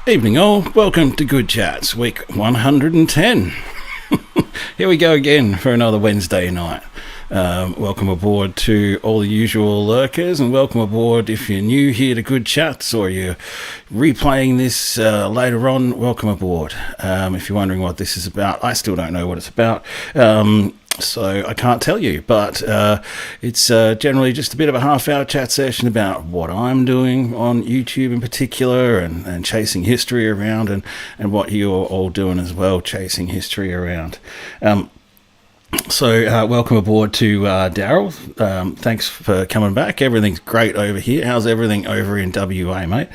Evening all, welcome to Good Chats, week 110. Here we go again for another Wednesday night. Welcome aboard to all the usual lurkers, and welcome aboard if you're new here to Good Chats or you're replaying this later on, welcome aboard. If you're wondering what this is about, I still don't know what it's about. So I can't tell you, but it's generally just a bit of a half-hour chat session about what I'm doing on YouTube in particular, and chasing history around, and what you're all doing as well, chasing history around. So welcome aboard to Daryl. Thanks for coming back. Everything's great over here. How's everything over in WA, mate?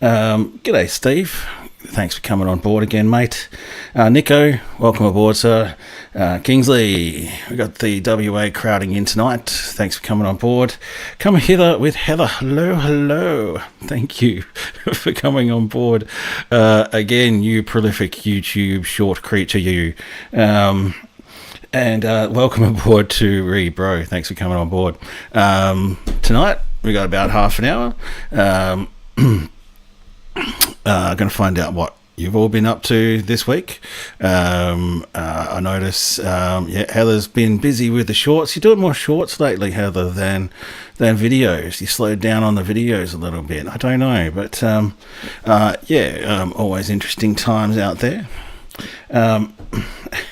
G'day, Steve. Thanks for coming on board again, mate. Nico, welcome aboard, sir. Kingsley, we got the WA crowding in tonight. Thanks for coming on board. Come hither with Heather. Hello. Thank you for coming on board. Again, you prolific YouTube short creature, you. And welcome aboard to Rebro. Thanks for coming on board. Tonight, we got about half an hour. Going to find out what you've all been up to this week. I notice, Heather's been busy with the shorts. You're doing more shorts lately, Heather, than videos. You slowed down on the videos a little bit. I don't know, but always interesting times out there.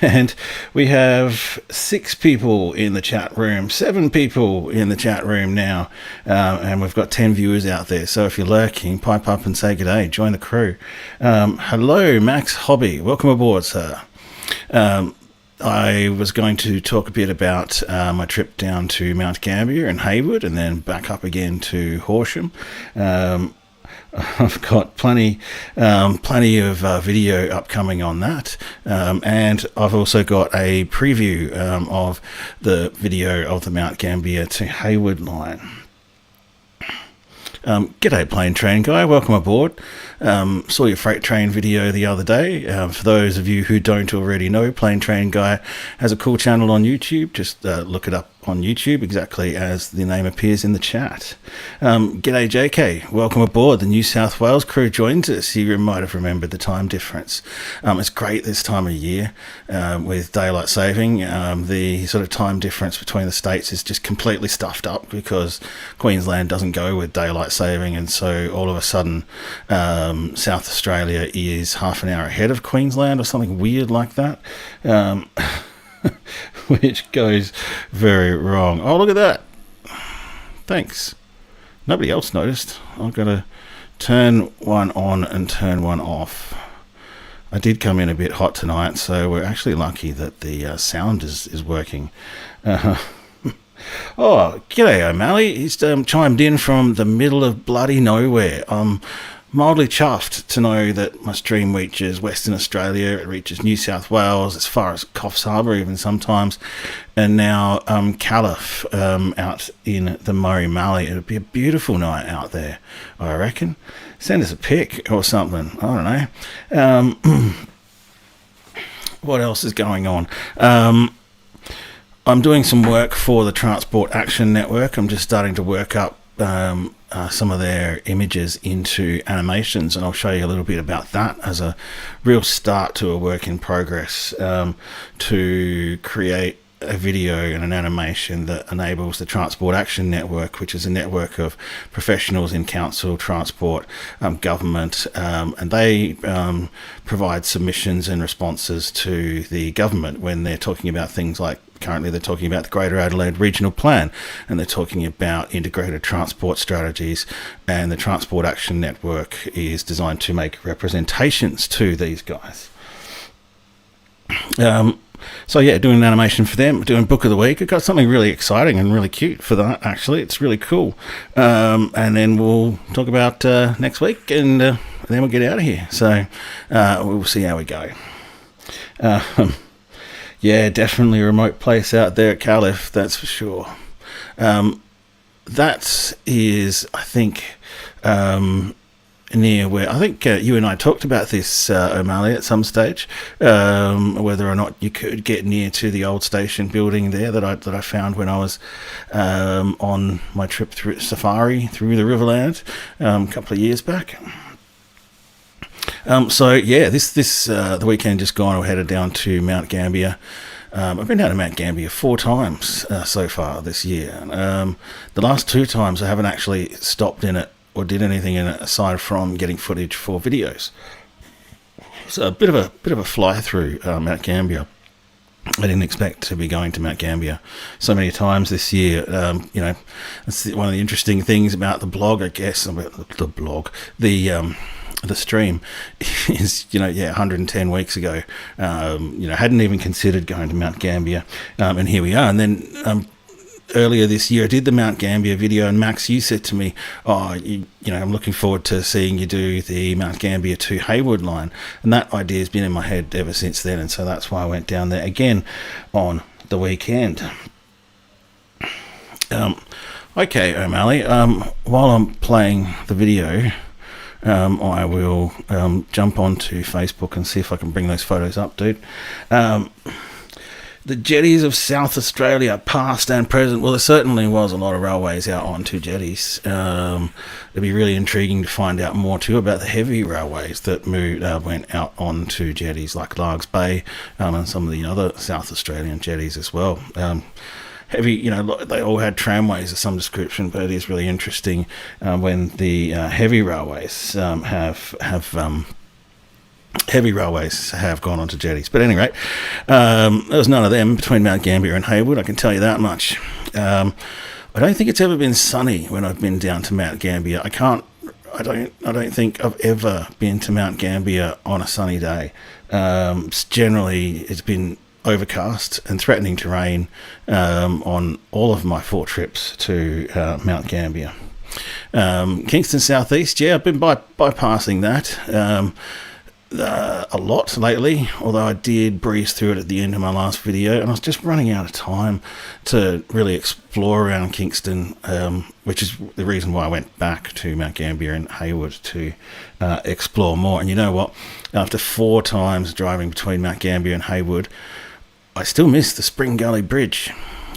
And we have 6 people in the chat room, 7 people in the chat room now, and we've got 10 viewers out there. So if you're lurking, pipe up and say good day, join the crew. Hello, Max Hobby, welcome aboard, sir. I was going to talk a bit about my trip down to Mount Gambier and Hayward, and then back up again to Horsham. I've got plenty of video upcoming on that, and I've also got a preview of the video of the Mount Gambier to Hayward line. G'day, plane train guy, welcome aboard. Saw your freight train video the other day. For those of you who don't already know, Plane Train Guy has a cool channel on YouTube. Just look it up on YouTube, exactly as the name appears in the chat. G'day JK, welcome aboard. The New South Wales crew joins us. You might have remembered the time difference. It's great this time of year with daylight saving. The sort of time difference between the states is just completely stuffed up because Queensland doesn't go with daylight saving, and so all of a sudden South Australia is half an hour ahead of Queensland or something weird like that. Which goes very wrong. Oh, look at that. Thanks. Nobody else noticed. I've got to turn one on and turn one off. I did come in a bit hot tonight, so we're actually lucky that the sound is working. Oh, g'day O'Malley. He's chimed in from the middle of bloody nowhere. Mildly chuffed to know that my stream reaches Western Australia, it reaches New South Wales, as far as Coffs Harbour even sometimes, and now Caliph out in the Murray Mallee. It'll be a beautiful night out there, I reckon. Send us a pic or something, I don't know. What else is going on? I'm doing some work for the Transport Action Network. I'm just starting to work up some of their images into animations, and I'll show you a little bit about that as a real start to a work in progress, to create a video and an animation that enables the Transport Action Network, which is a network of professionals in council, transport, government, and they provide submissions and responses to the government when they're talking about things like, currently they're talking about the Greater Adelaide Regional Plan, and they're talking about integrated transport strategies, and the Transport Action Network is designed to make representations to these guys. So yeah, doing an animation for them, doing Book of the Week. I've got something really exciting and really cute for that, actually. It's really cool. And then we'll talk about next week, and then we'll get out of here. So we'll see how we go. Um, yeah, definitely a remote place out there at Caliph, that's for sure. That is, I think, near where I think you and I talked about this, O'Malley, at some stage, whether or not you could get near to the old station building there that I found when I was on my trip through safari through the Riverland a couple of years back. So yeah, this the weekend just gone, I headed down to Mount Gambier. I've been down to Mount Gambier 4 times so far this year. The last 2 times I haven't actually stopped in it or did anything in it aside from getting footage for videos. So a bit of a fly through Mount Gambier. I didn't expect to be going to Mount Gambier so many times this year. That's one of the interesting things about the blog, I guess. About the blog, the stream is, 110 weeks ago, hadn't even considered going to Mount Gambier, and here we are. And then earlier this year I did the Mount Gambier video, and Max, you said to me, I'm looking forward to seeing you do the Mount Gambier to Haywood line, and that idea has been in my head ever since then, and so that's why I went down there again on the weekend. Okay, O'Malley, while I'm playing the video, I will jump onto Facebook and see if I can bring those photos up, dude. The jetties of South Australia, past and present. Well, there certainly was a lot of railways out onto jetties. It'd be really intriguing to find out more too about the heavy railways that went out onto jetties like Largs Bay, and some of the other South Australian jetties as well. Heavy, they all had tramways of some description, but it is really interesting when the heavy railways have gone onto jetties. But anyway, there was none of them between Mount Gambier and Haywood, I can tell you that much. I don't think it's ever been sunny when I've been down to Mount Gambier. I don't think I've ever been to Mount Gambier on a sunny day. Generally, it's been overcast and threatening to rain on all of my 4 trips to Mount Gambier. Kingston Southeast, I've been bypassing that a lot lately, although I did breeze through it at the end of my last video, and I was just running out of time to really explore around Kingston, which is the reason why I went back to Mount Gambier and Haywood to explore more. And you know what? After 4 times driving between Mount Gambier and Haywood, I still miss the Spring Gully Bridge.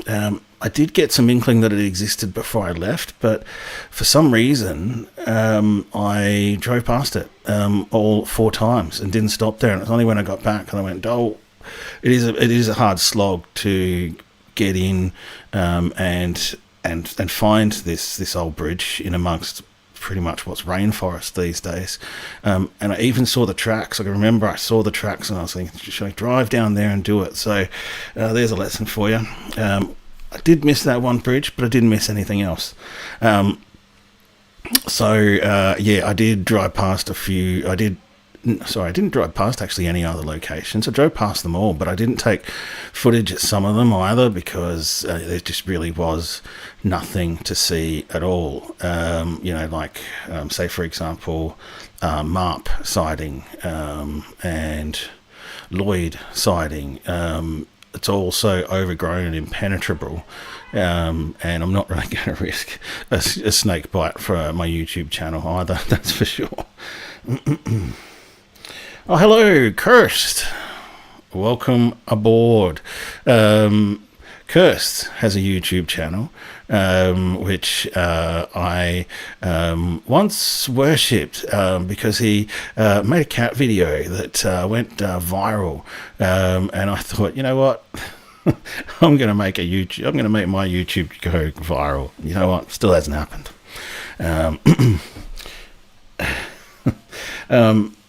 I did get some inkling that it existed before I left, but for some reason I drove past it all 4 times and didn't stop there. And it was only when I got back and I went, it is a hard slog to get in and find this old bridge in amongst pretty much what's rainforest these days. And I even saw the tracks. I can remember I saw the tracks and I was thinking, should I drive down there and do it? So there's a lesson for you. I did miss that one bridge, but I didn't miss anything else. I did drive past a few. I didn't drive past actually any other locations. I drove past them all, but I didn't take footage at some of them either because there just really was nothing to see at all. Say for example, Marp siding and Lloyd siding. It's all so overgrown and impenetrable, and I'm not really going to risk a snake bite for my YouTube channel either, that's for sure. Oh, hello, Kirst. Welcome aboard. Kirst has a YouTube channel, which I once worshipped because he made a cat video that went viral, and I thought, you know what? I'm going to make my YouTube go viral. You know what? Still hasn't happened.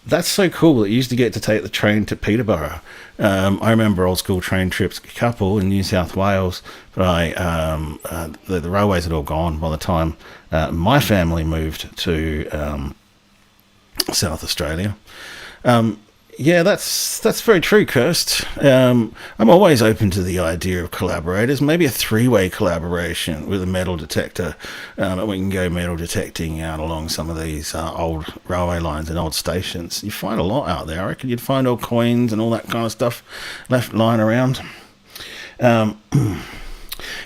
That's so cool that you used to get to take the train to Peterborough. I remember old school train trips, a couple in New South Wales, but the railways had all gone by the time my family moved to South Australia. Yeah, that's very true, Kirst. I'm always open to the idea of collaborators, maybe a three-way collaboration with a metal detector. And we can go metal detecting out along some of these old railway lines and old stations. You find a lot out there. I reckon you'd find old coins and all that kind of stuff left lying around. Um,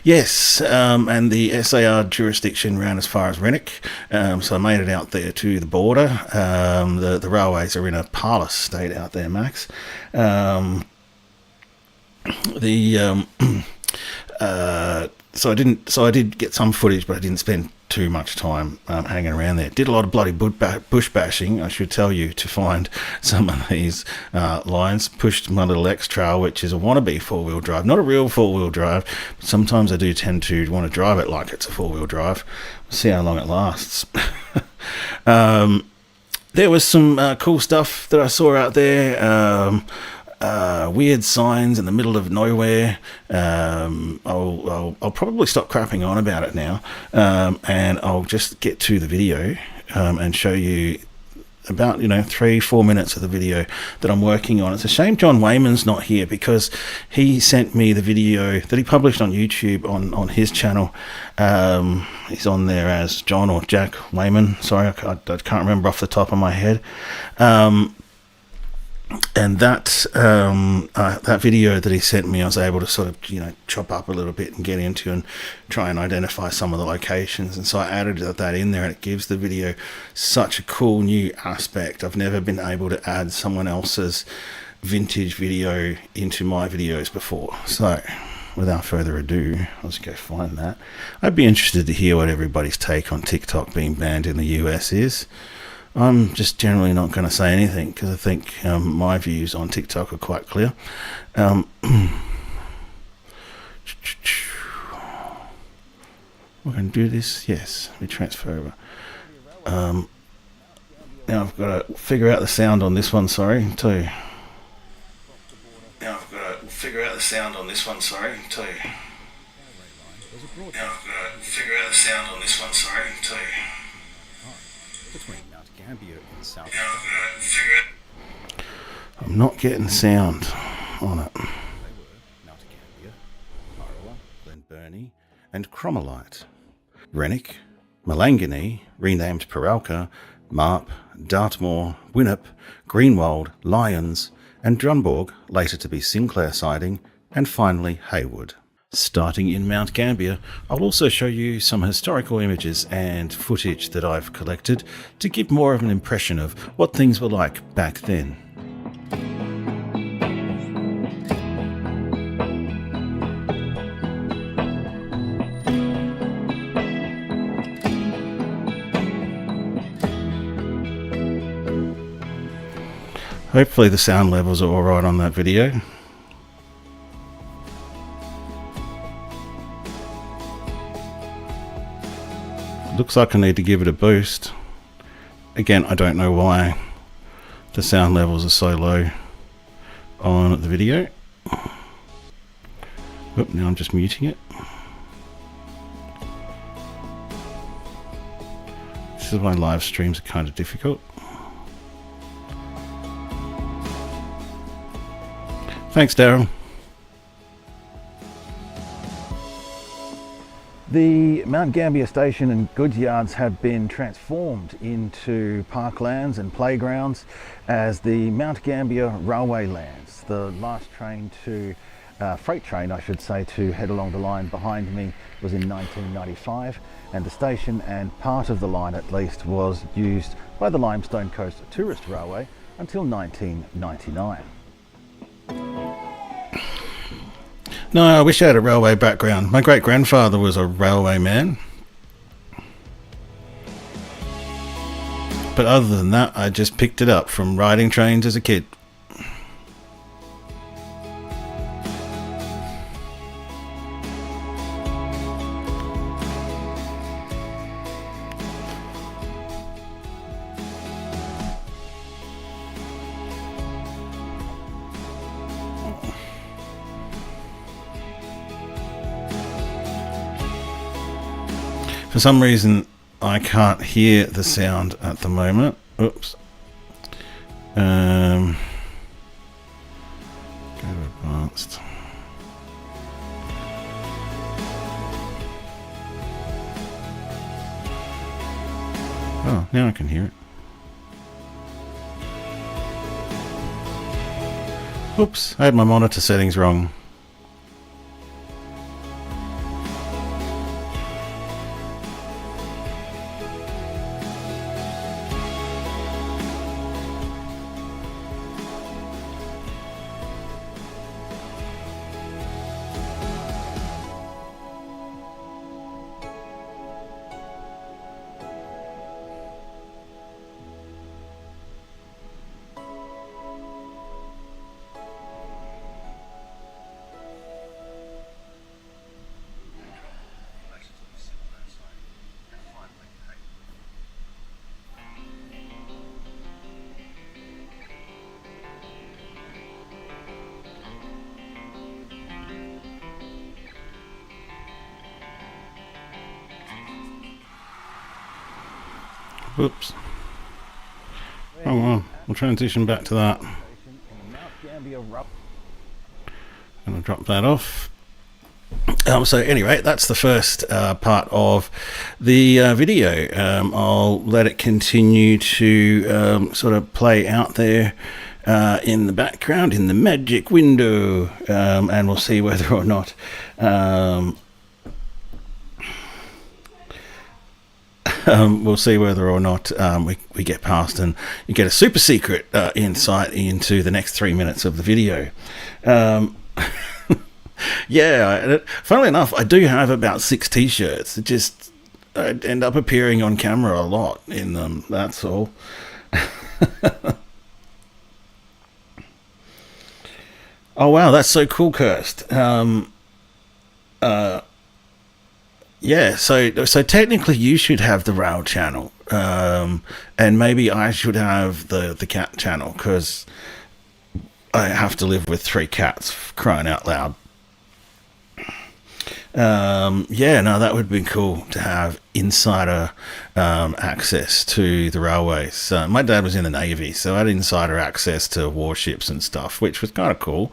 Yes, and the SAR jurisdiction ran as far as Renwick, so I made it out there to the border. The railways are in a parlous state out there, Max. The So I did get some footage, but I didn't spend too much time hanging around there. Did a lot of bloody bush bashing, I should tell you, to find some of these lines. Pushed my little X Trail, which is a wannabe four-wheel drive, not a real four-wheel drive, but sometimes I do tend to want to drive it like it's a four-wheel drive. See how long it lasts. There was some cool stuff that I saw out there. Weird signs in the middle of nowhere. I'll probably stop crapping on about it now, and I'll just get to the video and show you about 3-4 minutes of the video that I'm working on. It's a shame John Wayman's not here, because he sent me the video that he published on YouTube on his channel. He's on there as John or Jack Wayman. Sorry, I can't remember off the top of my head. And that video that he sent me, I was able to sort of chop up a little bit and get into and try and identify some of the locations, and so I added that in there, and it gives the video such a cool new aspect. I've never been able to add someone else's vintage video into my videos before. So without further ado, I'll just go find that. I'd be interested to hear what everybody's take on TikTok being banned in the US is. I'm just generally not going to say anything, because I think my views on TikTok are quite clear. We're going to do this. Yes, we transfer over. Now I've got to figure out the sound on this one. Sorry, too. Now I've got to figure out the sound on this one. Sorry, too. Now I've got to figure out the sound on this one. Sorry, too. Between Mount Gambier and South. I'm not getting sound on it. They were Mount Gambier, Parawa, Glen Burnie, and Cromalite. Renwick, Malangany, renamed Peralka, Marp, Dartmoor, Winnip, Greenwald, Lyons, and Drumborg, later to be Sinclair siding, and finally Haywood. Starting in Mount Gambier, I'll also show you some historical images and footage that I've collected to give more of an impression of what things were like back then. Hopefully the sound levels are alright on that video. Looks like I need to give it a boost. Again, I don't know why the sound levels are so low on the video. Oop, now I'm just muting it. This is why live streams are kind of difficult. Thanks, Daryl. The Mount Gambier station and goods yards have been transformed into parklands and playgrounds as the Mount Gambier railway lands. The last train to, freight train I should say, to head along the line behind me was in 1995, and the station and part of the line at least was used by the Limestone Coast Tourist Railway until 1999. No, I wish I had a railway background. My great-grandfather was a railway man. But other than that, I just picked it up from riding trains as a kid. For some reason, I can't hear the sound at the moment. Oops. podcast. Oh, now I can hear it. Oops, I had my monitor settings wrong. Oops. Oh well, we'll transition back to that. Gonna drop that off. So anyway, that's the first part of the video. I'll let it continue to sort of play out there in the background in the magic window, and we'll see whether or not we get past and you get a super secret insight into the next 3 minutes of the video. Yeah, funnily enough, I do have about 6 t-shirts. It just, I end up appearing on camera a lot in them, that's all. Oh wow, that's so cool, Kirst. Yeah, so technically you should have the rail channel, and maybe I should have the cat channel, because I have to live with 3 cats, crying out loud. Yeah, no, that would be cool to have insider access to the railways. My dad was in the Navy, so I had insider access to warships and stuff, which was kind of cool.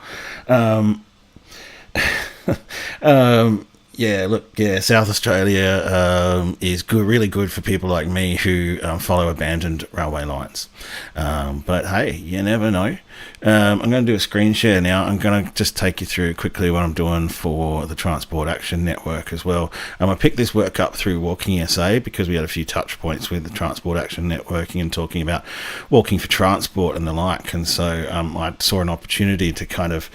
Yeah, look, yeah, South Australia is good, really good for people like me who follow abandoned railway lines. But hey, you never know. I'm going to do a screen share now. I'm going to just take you through quickly what I'm doing for the Transport Action Network as well. I picked this work up through Walking SA because we had a few touch points with the Transport Action Networking and talking about walking for transport and the like. And so I saw an opportunity to kind of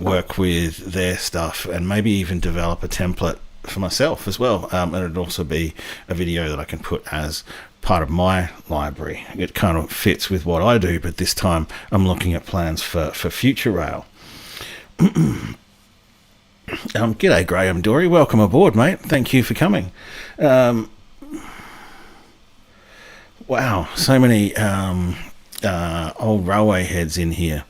work with their stuff and maybe even develop a template for myself as well. And it'd also be a video that I can put as part of my library. It kind of fits with what I do, but this time I'm looking at plans for future rail. G'day Graham Dory, welcome aboard, mate. Thank you for coming. Wow, so many old railway heads in here.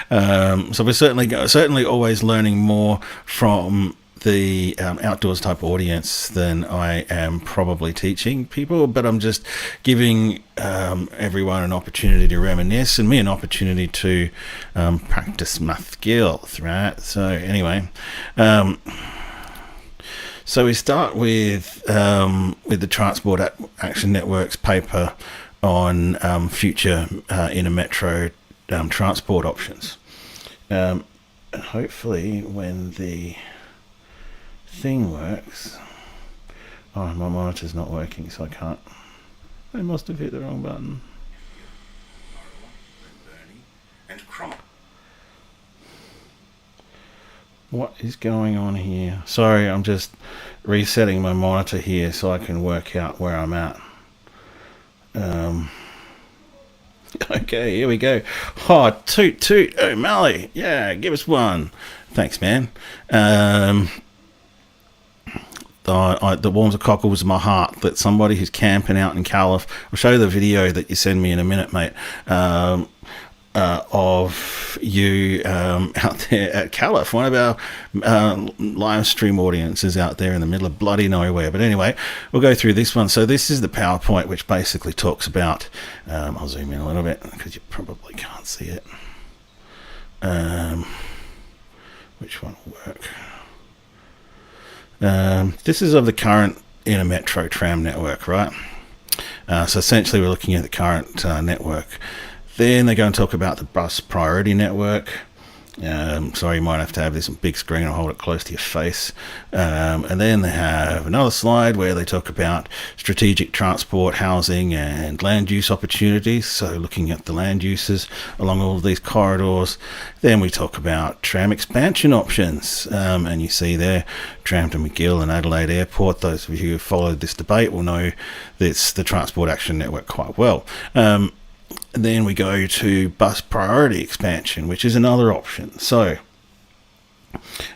So we're certainly always learning more from the outdoors type audience than I am probably teaching people, but I'm just giving everyone an opportunity to reminisce and me an opportunity to practice my skills, right? So anyway, so we start with the Transport Action Network's paper on future inner metro transport options. And hopefully when the thing works. Oh, my monitor's not working, so I can't. I must have hit the wrong button. What is going on here? Sorry, I'm just resetting my monitor here so I can work out where I'm at. Okay, here we go. Oh, toot toot O'Malley. Yeah, give us one. Thanks, man. That warms the cockles of my heart that somebody who's camping out in Calif, I'll show you the video that you send me in a minute, mate, of you out there at Calif, one of our live stream audiences out there in the middle of bloody nowhere. But anyway, we'll go through this one. So this is the PowerPoint, which basically talks about, I'll zoom in a little bit because you probably can't see it. Which one will work? This is of the current inner metro tram network, right? So essentially we're looking at the current network. Then they go and talk about the bus priority network. Sorry, you might have to have this on big screen or hold it close to your face. And then they have another slide where they talk about strategic transport, housing and land use opportunities. So looking at the land uses along all of these corridors. Then we talk about tram expansion options. And you see there, tram to McGill and Adelaide Airport. Those of you who followed this debate will know this, the Transport Action Network, quite well. And then we go to bus priority expansion, which is another option. So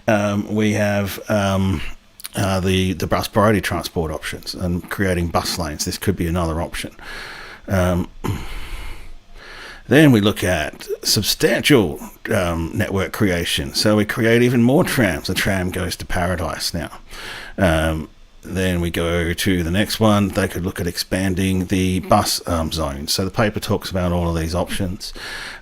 we have the bus priority transport options and creating bus lanes. This could be another option. Then we look at substantial network creation. So we create even more trams. The tram goes to paradise now. Then we go to the next one. They could look at expanding the bus zone. So the paper talks about all of these options.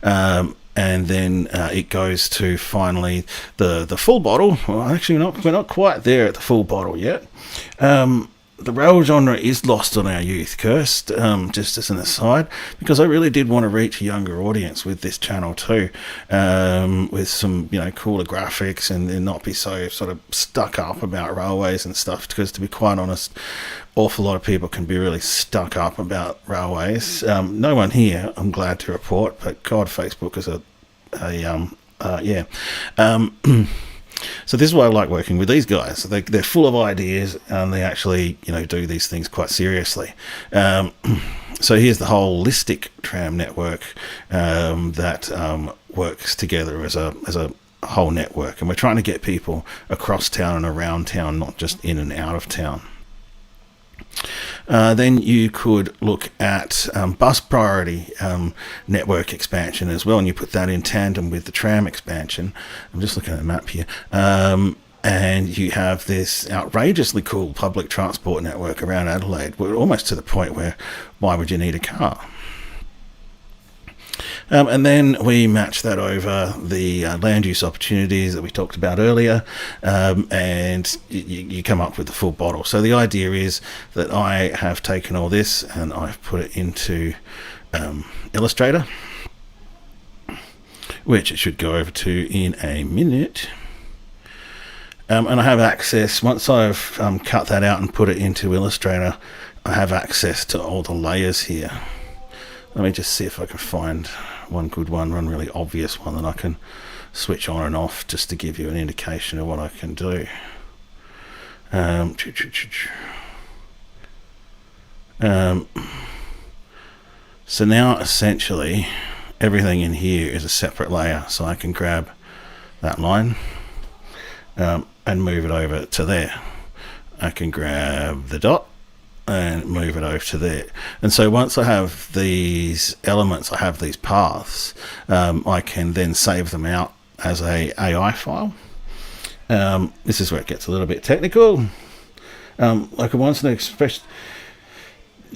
And then it goes to finally the full bottle. Well, actually, we're not quite there at the full bottle yet. The rail genre is lost on our youth, Kirst, just as an aside, because I really did want to reach a younger audience with this channel too, with some, cooler graphics and not be so sort of stuck up about railways and stuff, because to be quite honest, awful lot of people can be really stuck up about railways. No one here, I'm glad to report, but God, Facebook is So this is why I like working with these guys. They're full of ideas and they actually, do these things quite seriously. So here's the holistic tram network that works together as a whole network. And we're trying to get people across town and around town, not just in and out of town. Then you could look at bus priority network expansion as well, and you put that in tandem with the tram expansion. I'm just looking at the map here. And you have this outrageously cool public transport network around Adelaide. We're almost to the point where why would you need a car? And then we match that over the land use opportunities that we talked about earlier, and you come up with the full bottle. So the idea is that I have taken all this and I've put it into Illustrator, which it should go over to in a minute. And I have access, once I've cut that out and put it into Illustrator, I have access to all the layers here. Let me just see if I can find one good one really obvious one that I can switch on and off just to give you an indication of what I can do. So now essentially everything in here is a separate layer, so I can grab that line and move it over to there. I can grab the dot and move it over to there. And so once I have these elements, I have these paths, I can then save them out as a AI file. This is where it gets a little bit technical. Like I once expressed,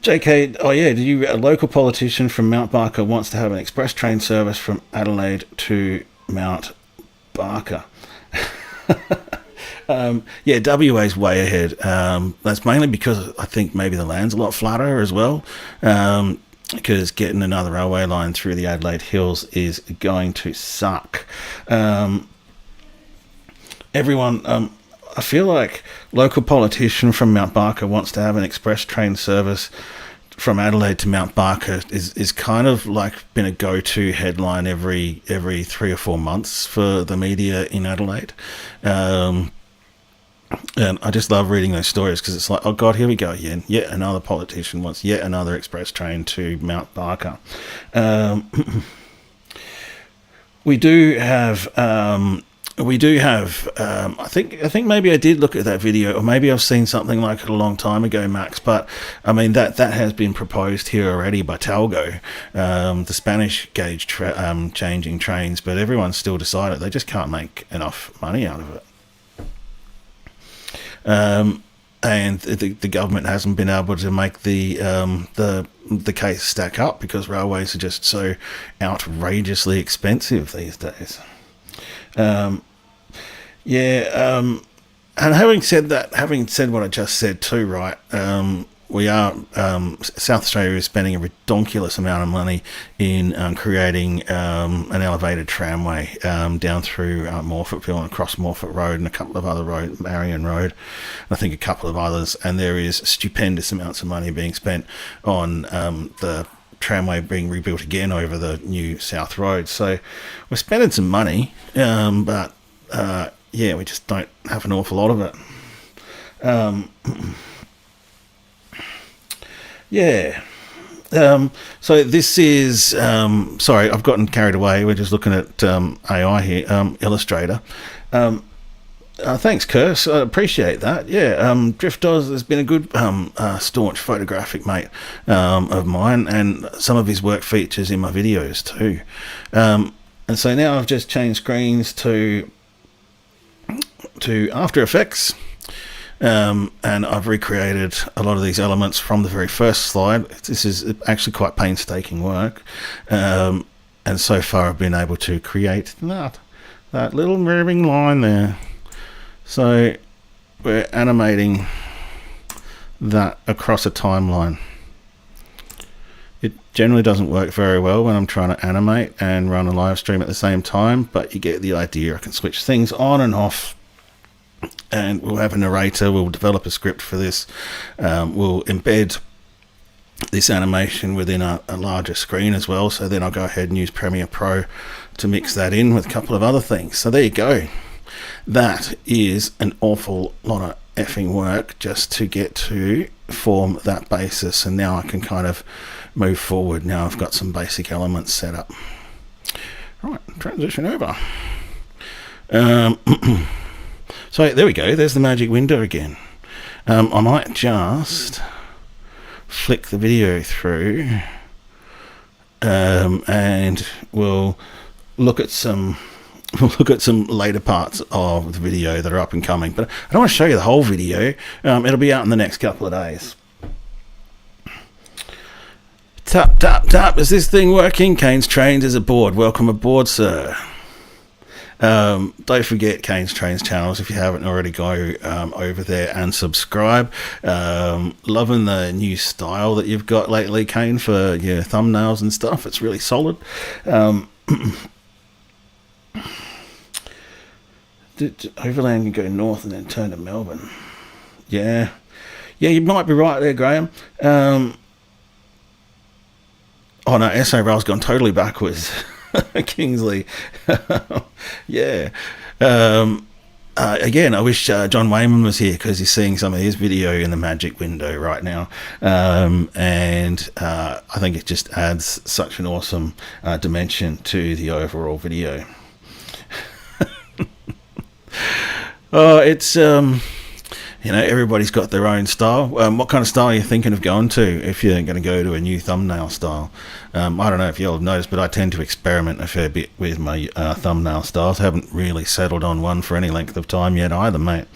JK, a local politician from Mount Barker wants to have an express train service from Adelaide to Mount Barker. WA's way ahead. That's mainly because I think maybe the land's a lot flatter as well, because getting another railway line through the Adelaide Hills is going to suck. Everyone, I feel like local politician from Mount Barker wants to have an express train service from Adelaide to Mount Barker is kind of like been a go-to headline every 3 or 4 months for the media in Adelaide. And I just love reading those stories because it's like, oh God, here we go again. Yet another politician wants yet another express train to Mount Barker. We do have. I think maybe I did look at that video, or maybe I've seen something like it a long time ago, Max. But I mean that has been proposed here already by Talgo, the Spanish gauge changing trains. But everyone's still decided they just can't make enough money out of it. And the government hasn't been able to make the case stack up because railways are just so outrageously expensive these days. Yeah, and having said that, having said what I just said too, right? We are South Australia is spending a ridiculous amount of money in creating an elevated tramway down through Morfettville and across Morfett Road and a couple of other roads, Marion Road, I think a couple of others, and there is stupendous amounts of money being spent on the tramway being rebuilt again over the new South Road. So we're spending some money, but yeah, we just don't have an awful lot of it. Yeah. So this is, sorry, I've gotten carried away. We're just looking at AI here, Illustrator. Thanks, Curse. I appreciate that. Yeah, Driftos has been a good staunch photographic mate of mine, and some of his work features in my videos too. And so now I've just changed screens to After Effects. And I've recreated a lot of these elements from the very first slide. This is actually quite painstaking work. And so far I've been able to create that little moving line there. So we're animating that across a timeline. It generally doesn't work very well when I'm trying to animate and run a live stream at the same time, but you get the idea. I can switch things on and off. And we'll have a narrator, we'll develop a script for this, we'll embed this animation within a larger screen as well, so then I'll go ahead and use Premiere Pro to mix that in with a couple of other things. So there you go. That is an awful lot of effing work just to get to form that basis, and now I can kind of move forward. Now I've got some basic elements set up. Right, transition over. So there we go, there's the magic window again. I might just flick the video through and we'll look at some later parts of the video that are up and coming. But I don't want to show you the whole video. It'll be out in the next couple of days. Tap, tap, tap. Is this thing working? Kane's Trains is aboard. Welcome aboard, sir. Don't forget Kane's Trains channels if you haven't already. Go over there and subscribe. Loving the new style that you've got lately, Kane, for your thumbnails and stuff. It's really solid. Overland can go north and then turn to Melbourne. Yeah, you might be right there, Graham. Oh no, SA Rail's gone totally backwards. Kingsley. Yeah. Again, I wish John Wayman was here because he's seeing some of his video in the magic window right now. And I think it just adds such an awesome dimension to the overall video. Oh, it's everybody's got their own style. What kind of style are you thinking of going to if you're going to go to a new thumbnail style? I don't know if you'll have noticed, but I tend to experiment a fair bit with my thumbnail styles. I haven't really settled on one for any length of time yet either, mate.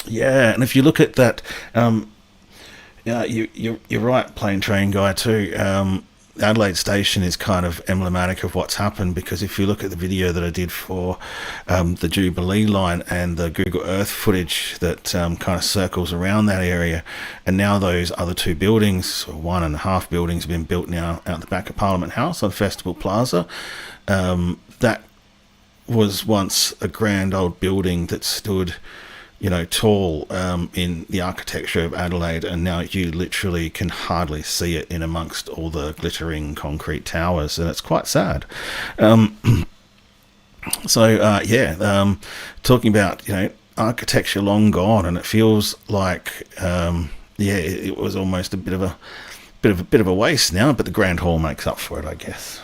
Yeah, and if you look at that, you're right, Plane Train Guy too. Adelaide Station is kind of emblematic of what's happened, because if you look at the video that I did for the Jubilee line and the Google Earth footage that kind of circles around that area, and now those other two buildings, or 1.5 buildings, have been built now out the back of Parliament House on Festival Plaza. That was once a grand old building that stood tall in the architecture of Adelaide, and now you literally can hardly see it in amongst all the glittering concrete towers, and it's quite sad. Talking about architecture long gone, and it feels like it was almost a bit of a waste now, but the Grand Hall makes up for it, I guess.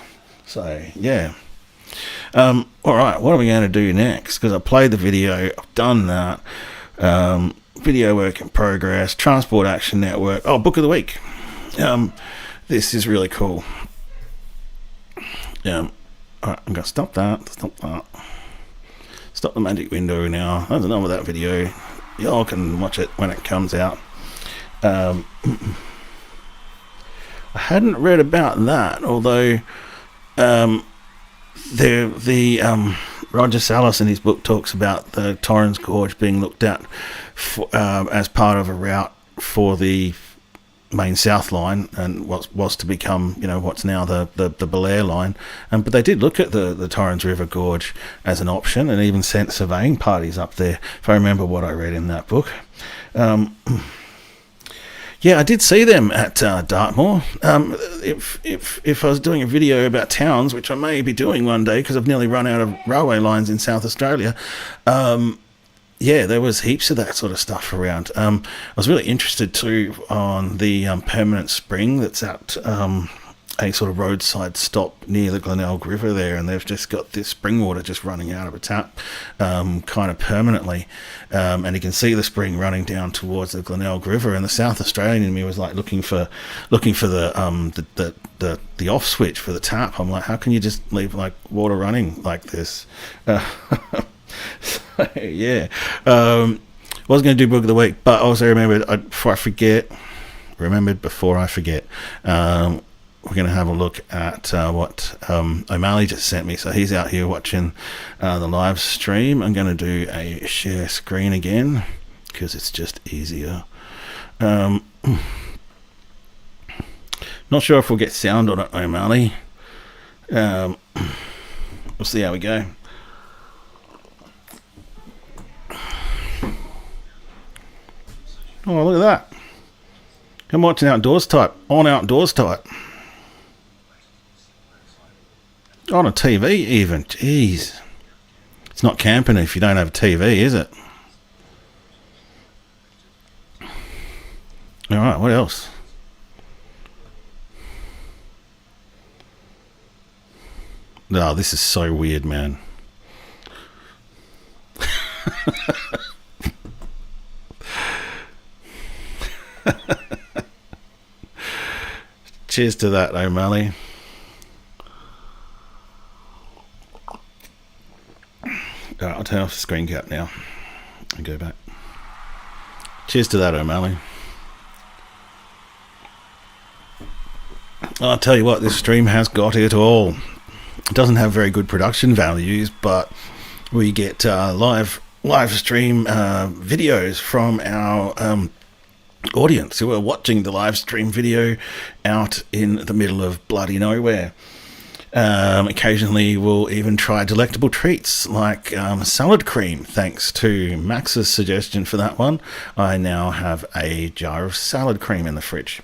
So yeah. All right, what are we going to do next? Because I played the video, I've done that. Video work in progress, Transport Action Network. Oh, Book of the Week. This is really cool. All right, I'm going to stop that. Stop the magic window now. That's enough of that video. Y'all can watch it when it comes out. I hadn't read about that, although the Roger Salas in his book talks about the Torrens Gorge being looked at as part of a route for the main South Line and what was to become, what's now the Belair Line. But they did look at the Torrens River Gorge as an option and even sent surveying parties up there, if I remember what I read in that book. Yeah, I did see them at Dartmoor. If I was doing a video about towns, which I may be doing one day because I've nearly run out of railway lines in South Australia, yeah, there was heaps of that sort of stuff around. I was really interested too on the permanent spring that's at a sort of roadside stop near the Glenelg River there, and they've just got this spring water just running out of a tap kind of permanently, and you can see the spring running down towards the Glenelg River, and the South Australian in me was like looking for the off switch for the tap. I'm like, how can you just leave like water running like this? Yeah, was going to do book of the week, but also remembered before I forget, we're going to have a look at what O'Malley just sent me. So he's out here watching the live stream. I'm going to do a share screen again because it's just easier. Not sure if we'll get sound on it, O'Malley. We'll see how we go. Oh, look at that. I'm watching Outdoors Type. On Outdoors Type. On a TV even. Jeez. It's not camping if you don't have a TV, is it? Alright, what else? No, this is so weird, man. Cheers to that, O'Malley. Alright, I'll turn off the screen cap now and go back. Cheers to that, O'Malley. I'll tell you what, this stream has got it all. It doesn't have very good production values, but we get live stream videos from our audience who are watching the live stream video out in the middle of bloody nowhere. Occasionally we'll even try delectable treats like salad cream. Thanks to Max's suggestion for that one, I now have a jar of salad cream in the fridge.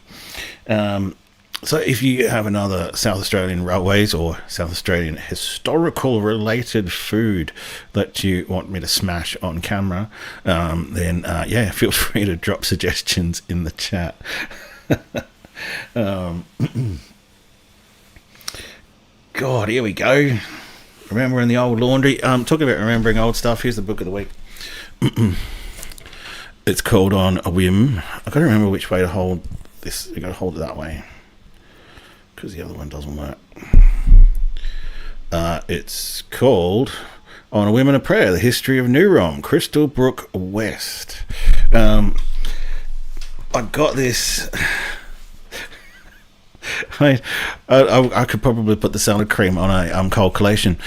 So if you have another South Australian railways or South Australian historical related food that you want me to smash on camera, then yeah, feel free to drop suggestions in the chat. God, here we go. Remembering the old laundry. Talking about remembering old stuff, here's the book of the week. It's called On a Whim. I've got to remember which way to hold this. You've got to hold it that way, because the other one doesn't work. It's called On a Whim and a Prayer, The History of New Rom, Crystal Brook West. I got this. I could probably put the salad cream on a calculation.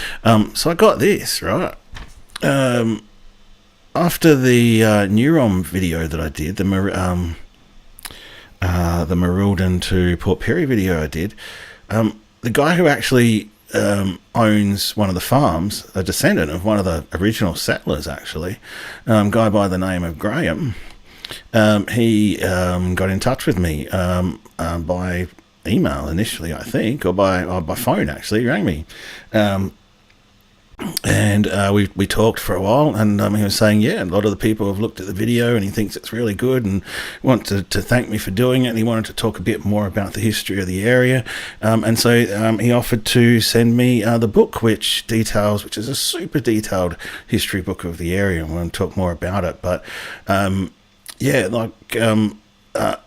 So I got this, right? After the New Rom video that I did, the Marooldan to Port Perry video I did, the guy who actually owns one of the farms, a descendant of one of the original settlers actually, a guy by the name of Graham, he got in touch with me by email initially, I think, or by phone actually. He rang me. And we talked for a while, and he was saying, yeah, a lot of the people have looked at the video and he thinks it's really good and want to thank me for doing it, and he wanted to talk a bit more about the history of the area, and so he offered to send me the book which is a super detailed history book of the area, and I want to talk more about it. But yeah, like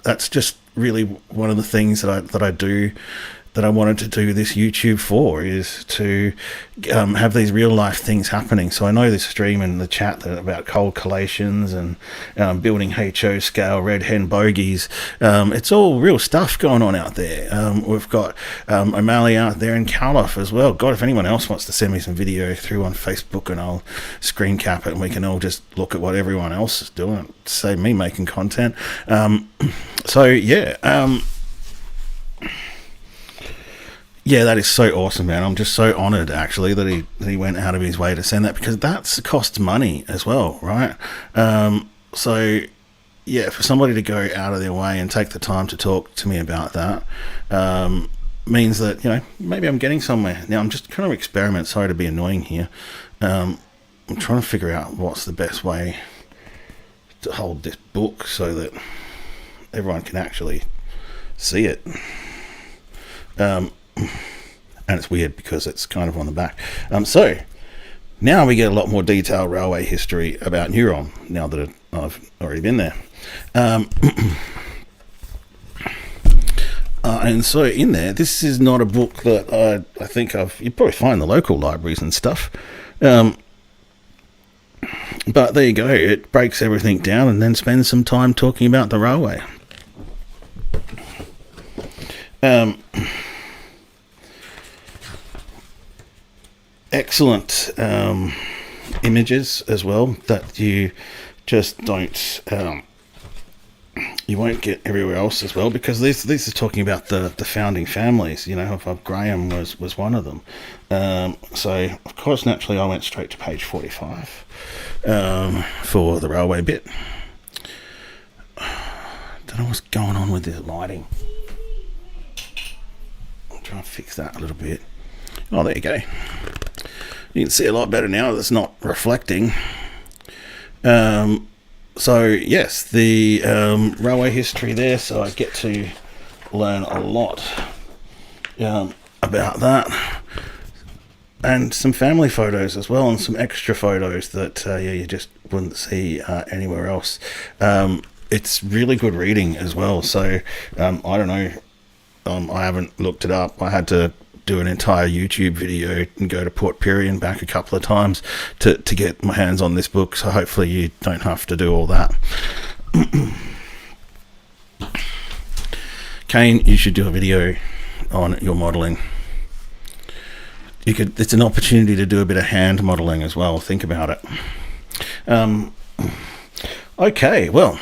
that's just really one of the things that I do that I wanted to do this YouTube for, is to have these real life things happening. So I know this stream and the chat about cold collations and building HO scale red hen bogies. It's all real stuff going on out there. We've got O'Malley out there in Calof as well. God, if anyone else wants to send me some video through on Facebook, and I'll screen cap it and we can all just look at what everyone else is doing, save me making content. So yeah. Yeah, that is so awesome, man. I'm just so honoured, actually, that he went out of his way to send that, because that costs money as well, right? So, yeah, for somebody to go out of their way and take the time to talk to me about that means that, you know, maybe I'm getting somewhere. Now, I'm just kind of experiment. Sorry to be annoying here. I'm trying to figure out what's the best way to hold this book so that everyone can actually see it. And it's weird because it's kind of on the back. So now we get a lot more detailed railway history about Neuron, now that I've already been there. And so in there, this is not a book that I think you probably find in the local libraries and stuff. But there you go. It breaks everything down and then spends some time talking about the railway. Excellent images as well that you just don't you won't get everywhere else as well, because these are talking about the founding families. You know, Graham was one of them. So of course, naturally, I went straight to page 45 for the railway bit. Don't know what's going on with this lighting. I'll try and fix that a little bit. Oh, there you go. You can see a lot better now that it's not reflecting. So yes, the railway history there, so I get to learn a lot about that, and some family photos as well, and some extra photos that you just wouldn't see anywhere else. It's really good reading as well, so I don't know, I haven't looked it up. I had to do an entire YouTube video and go to Port Pirie and back a couple of times to get my hands on this book, so hopefully you don't have to do all that. Kane, you should do a video on your modelling. It's an opportunity to do a bit of hand modelling as well. Think about it. Okay, well,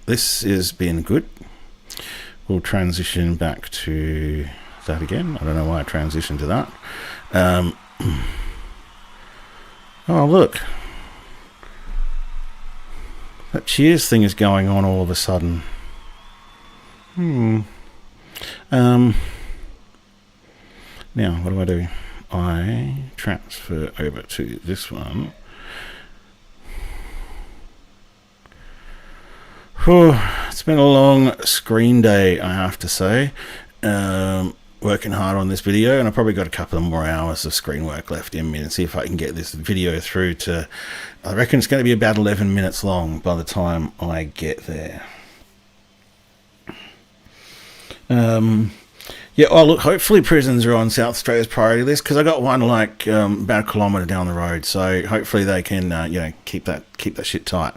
this has been good. We'll transition back to that again. I don't know why I transitioned to that. Oh, look. That Cheers thing is going on all of a sudden. Now, what do? I transfer over to this one. It's been a long screen day, I have to say. Working hard on this video, and I've probably got a couple of more hours of screen work left in me, and see if I can get this video through to, I reckon it's going to be about 11 minutes long by the time I get there. Yeah, oh look, hopefully prisons are on South Australia's priority list, because I got one like about a kilometre down the road, so hopefully they can keep that shit tight.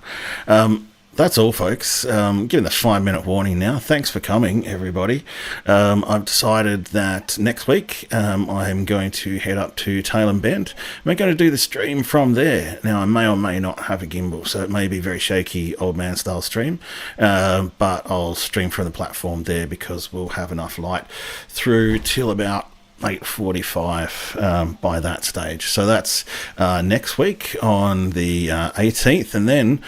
That's all, folks. Giving the 5-minute warning now. Thanks for coming, everybody. I've decided that next week I'm going to head up to Tailem Bend. We're going to do the stream from there. Now, I may or may not have a gimbal, so it may be very shaky, old man style stream, but I'll stream from the platform there, because we'll have enough light through till about 8:45 by that stage. So that's next week on the 18th, and then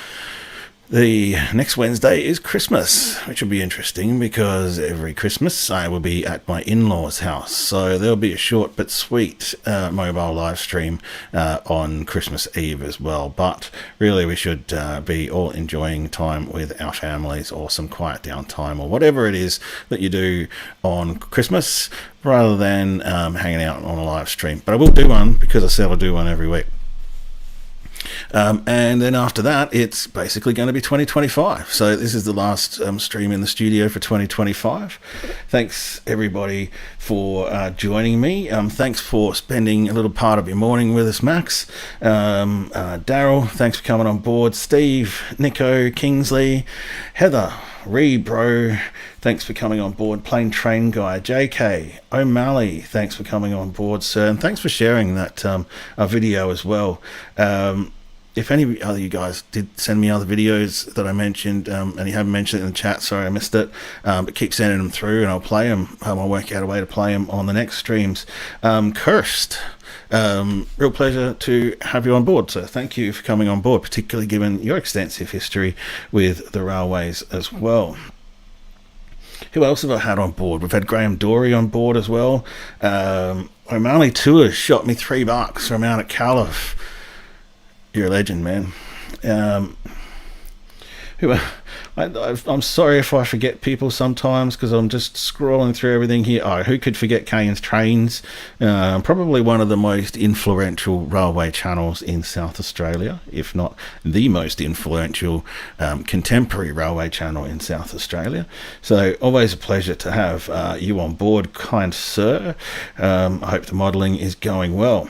the next Wednesday is Christmas, which will be interesting, because every Christmas I will be at my in-laws' house. So there'll be a short but sweet mobile live stream on Christmas Eve as well. But really we should be all enjoying time with our families, or some quiet downtime, or whatever it is that you do on Christmas, rather than hanging out on a live stream. But I will do one, because I said I'll do one every week. And then after that, it's basically going to be 2025. So this is the last stream in the studio for 2025. Thanks, everybody, for joining me. Thanks for spending a little part of your morning with us, Max. Daryl, thanks for coming on board. Steve, Nico, Kingsley, Heather, Bro, thanks for coming on board. Plain Train Guy, JK, O'Malley, thanks for coming on board, sir, and thanks for sharing that video as well. If any other you guys did send me other videos that I mentioned, and you haven't mentioned it in the chat, sorry I missed it, but keep sending them through and I'll play them. I'll work out a way to play them on the next streams. Cursed, real pleasure to have you on board, so thank you for coming on board, particularly given your extensive history with the railways as well. Who else have I had on board? We've had Graham Dorey on board as well. O'Malley Tours shot me $3 from out at Calif. You're a legend, man. I'm sorry if I forget people sometimes because I'm just scrolling through everything here. Oh, who could forget Kane's Trains? Probably one of the most influential railway channels in South Australia, if not the most influential contemporary railway channel in South Australia. So always a pleasure to have you on board, kind sir. I hope the modelling is going well.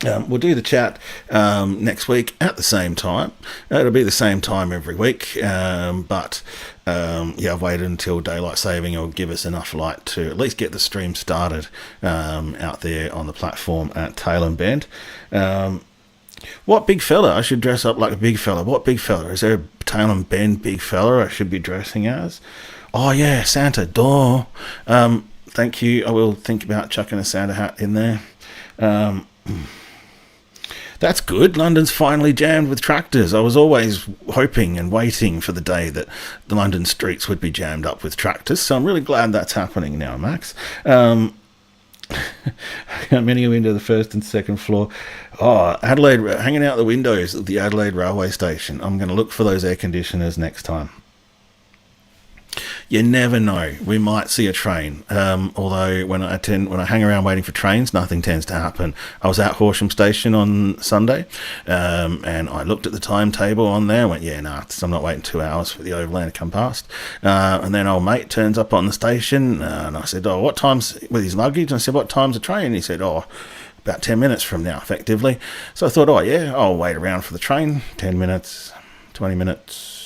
We'll do the chat next week at the same time. It'll be the same time every week, but I've waited until daylight saving will give us enough light to at least get the stream started out there on the platform at Tail and Bend. What big fella? I should dress up like a big fella. What big fella? Is there a Tail and Bend big fella I should be dressing as? Oh yeah, Santa. Duh. Thank you. I will think about chucking a Santa hat in there. That's good. London's finally jammed with tractors. I was always hoping and waiting for the day that the London streets would be jammed up with tractors, so I'm really glad that's happening now, Max. Many window the first and second floor. Oh, Adelaide, hanging out the windows at the Adelaide railway station. I'm going to look for those air conditioners next time. You never know. We might see a train. Although when I hang around waiting for trains, nothing tends to happen. I was at Horsham Station on Sunday, and I looked at the timetable on there and went, yeah, nah, I'm not waiting 2 hours for the overland to come past. And then old mate turns up on the station, and I said, oh, what time's, with his luggage? And I said, what time's the train? And he said, oh, about 10 minutes from now, effectively. So I thought, oh, yeah, I'll wait around for the train. 10 minutes, 20 minutes.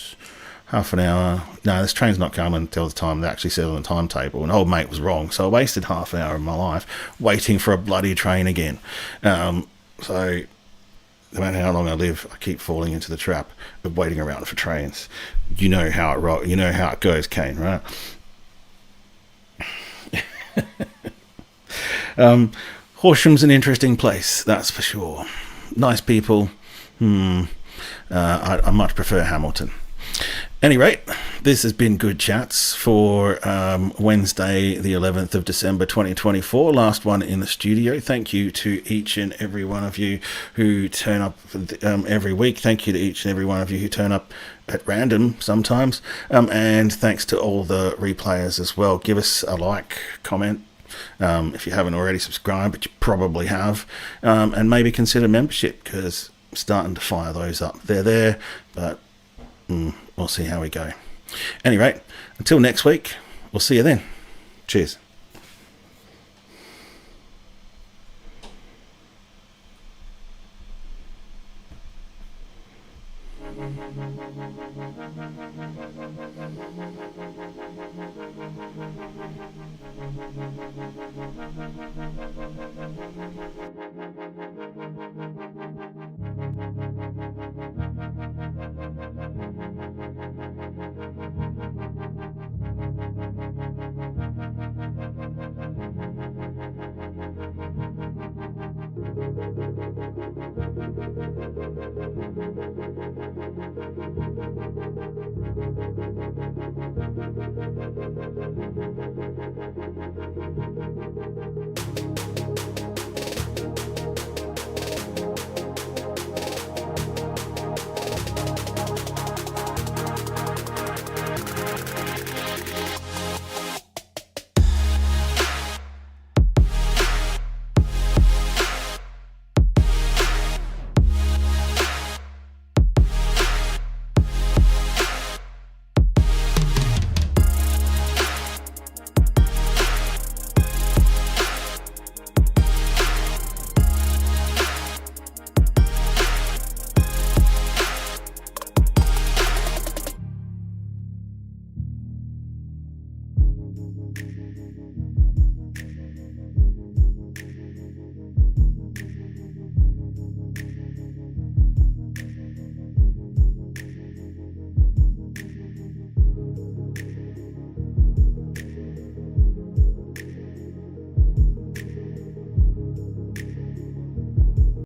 Half an hour. No, this train's not coming until the time they actually said on the timetable. And old mate was wrong. So I wasted half an hour of my life waiting for a bloody train again. So no matter how long I live, I keep falling into the trap of waiting around for trains. You know how it goes, Kane, right? Horsham's an interesting place, that's for sure. Nice people. I much prefer Hamilton. Any rate, this has been Good Chats for Wednesday, the 11th of December 2024, last one in the studio. Thank you to each and every one of you who turn up every week. Thank you to each and every one of you who turn up at random sometimes. And thanks to all the replayers as well. Give us a like, comment, if you haven't already subscribed, but you probably have. And maybe consider membership, because I'm starting to fire those up. They're there, but we'll see how we go. Anyway, until next week, we'll see you then. Cheers.